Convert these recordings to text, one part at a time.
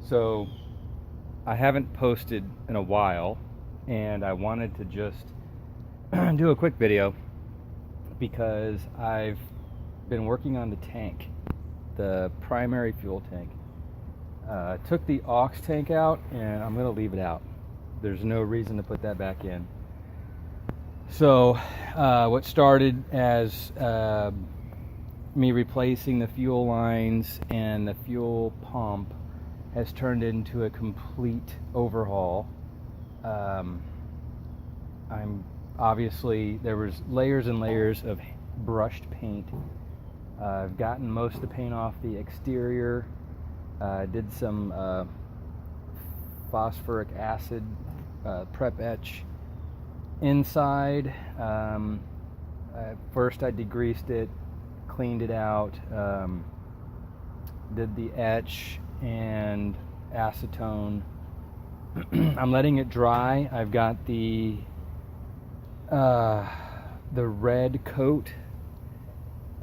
So I haven't posted in a while, and I wanted to just do a quick video because I've been working on the tank, the primary fuel tank. Took the aux tank out, and I'm going to leave it out. There's no reason to put that back in. So what started as me replacing the fuel lines and the fuel pump has turned into a complete overhaul. I'm obviously, there was layers and layers of brushed paint. I've gotten most of the paint off the exterior. Did some phosphoric acid prep etch inside. First I degreased it, cleaned it out, did the etch and acetone. I'm letting it dry. I've got the red coat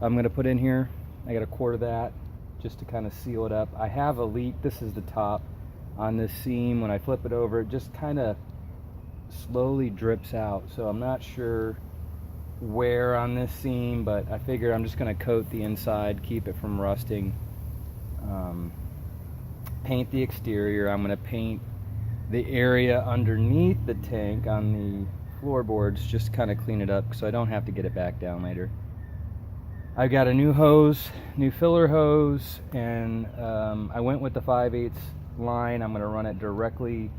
I'm going to put in here. I got a quart of that just to kind of seal it up. I have a leak. This is the top on this seam. When I flip it over, it just kind of slowly drips out. So I'm not sure where on this seam, but I figure I'm just going to coat the inside, keep it from rusting. Paint the exterior. I'm going to paint the area underneath the tank on the floorboards, just kind of clean it up so I don't have to get it back down later. I've got a new hose, new filler hose, and I went with the 5/8 line. I'm going to run it directly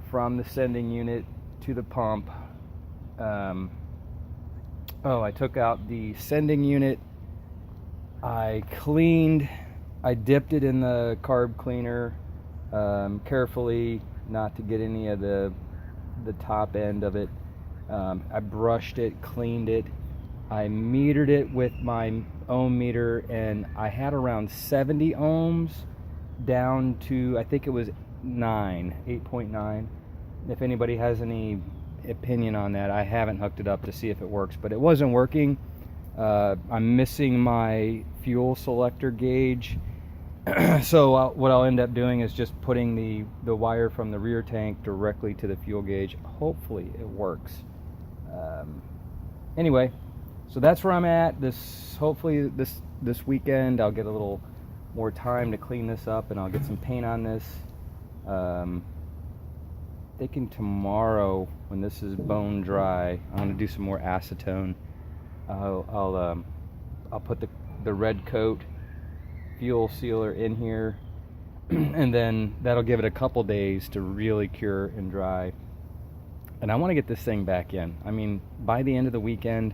from the sending unit to the pump. I took out the sending unit. I dipped it in the carb cleaner carefully, not to get any of the top end of it. I brushed it, cleaned it. I metered it with my ohm meter, and I had around 70 ohms down to, I think it was 8.9. If anybody has any opinion on that, I haven't hooked it up to see if it works, but it wasn't working. I'm missing my fuel selector gauge. So what I'll end up doing is just putting the wire from the rear tank directly to the fuel gauge. Hopefully it works. Anyway, so that's where I'm at. Hopefully this weekend I'll get a little more time to clean this up, and I'll get some paint on this. Thinking tomorrow, when this is bone dry, I'm gonna do some more acetone. I'll put the red coat fuel sealer in here, and then that'll give it a couple days to really cure and dry. And I want to get this thing back in. I mean, by the end of the weekend,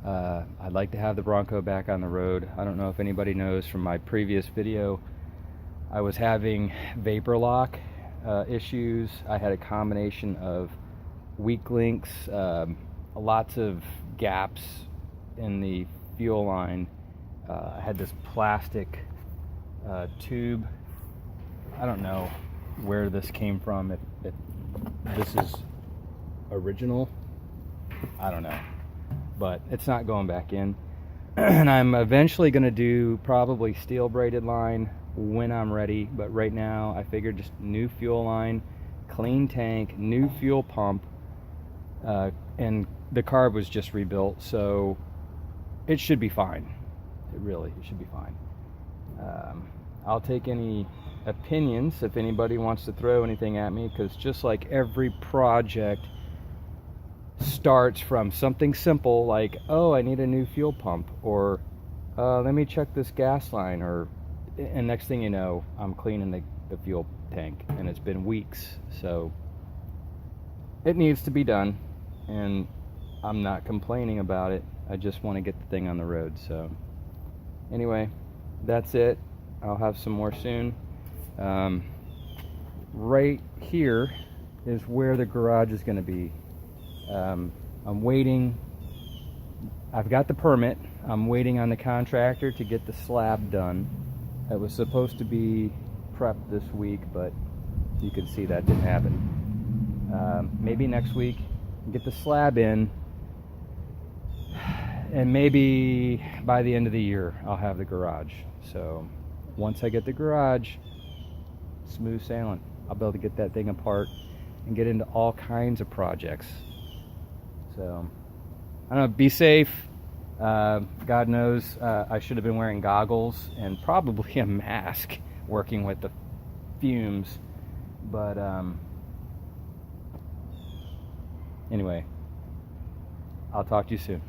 I'd like to have the Bronco back on the road. I don't know if anybody knows from my previous video, I was having vapor lock issues. I had a combination of weak links, lots of gaps in the fuel line. I had this plastic tube. I don't know where this came from, if this is original. I don't know, but it's not going back in. And I'm eventually going to do probably steel braided line when I'm ready, but right now I figured just new fuel line, clean tank, new fuel pump, and the carb was just rebuilt, so it should be fine. It should be fine. I'll take any opinions if anybody wants to throw anything at me, because just like every project starts from something simple like, oh, I need a new fuel pump, or let me check this gas line, and next thing you know, I'm cleaning the fuel tank, and it's been weeks. So it needs to be done, and I'm not complaining about it. I just want to get the thing on the road. So anyway, that's it. I'll have some more soon. Right here is where the garage is going to be. I'm waiting. I've got the permit. I'm waiting on the contractor to get the slab done. It was supposed to be prepped this week, but you can see that didn't happen. Maybe next week, get the slab in, and maybe by the end of the year I'll have the garage. So once I get the garage, smooth sailing. I'll be able to get that thing apart and get into all kinds of projects. So, I don't know, be safe. God knows I should have been wearing goggles and probably a mask working with the fumes. But anyway, I'll talk to you soon.